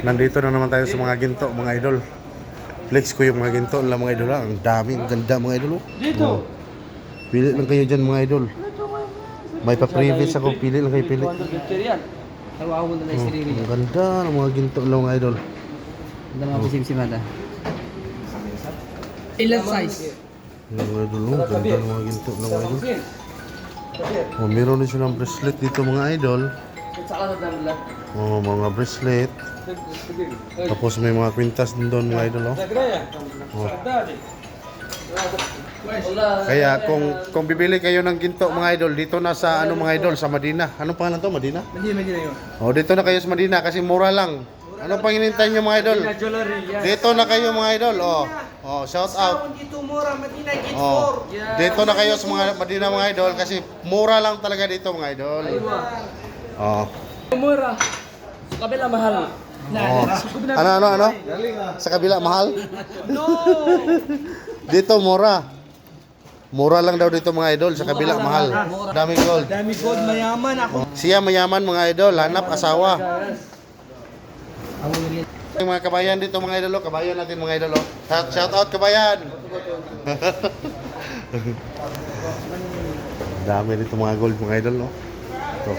Nandito na naman tayo sa mga ginto, mga idol. Flex ko yung mga ginto nila, mga idol. Ang dami, ang ganda, mga idol. Dito. Oh. Pili lang kayo dyan, mga idol. May pa-previous ako, pili lang kayo, pili. 250 yan. Tawaw mo na na isiriri. Ang ganda ng mga ginto nila, mga idol. Ganda mga pisim-simada. Ilan size? Yung mga idol, ang ganda ng mga ginto nila, mga idol. Oh, meron din silang bracelet dito, mga idol. Oh, mga bracelet. Tapos may mga kwintas din doon, mga idol. Oh. Kaya kung bibili kayo ng ginto, mga idol, dito na sa ano, mga idol, sa Madina. Anong pangalan to, Madina? Medina yun. Oh, dito na kayo sa Madina kasi mura lang. Anong pang hinihintay niyo, mga idol? Dito na kayo, mga idol. Oh. Oh, shout out. Dito mura, Madina Gate Oh. 4. Dito na kayo sa mga Madina, mga idol, kasi mura lang talaga dito, mga idol. Oh. Mura. Sa kabila mahal. Oh. Ano? Sa kabila mahal? No! Dito mura. Mura lang daw dito, mga idol, sa kabila mahal. Daming gold. Dami gold, mayaman ako. Siya mayaman, mga idol, hanap asawa. Yung mga kabayan dito, mga idol, kabayan natin, mga idol. Shout out, kabayan. Dami dito mga gold, mga idol, no. Ito.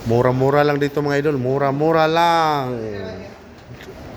Mura-mura lang dito, mga idol. Mura-mura lang.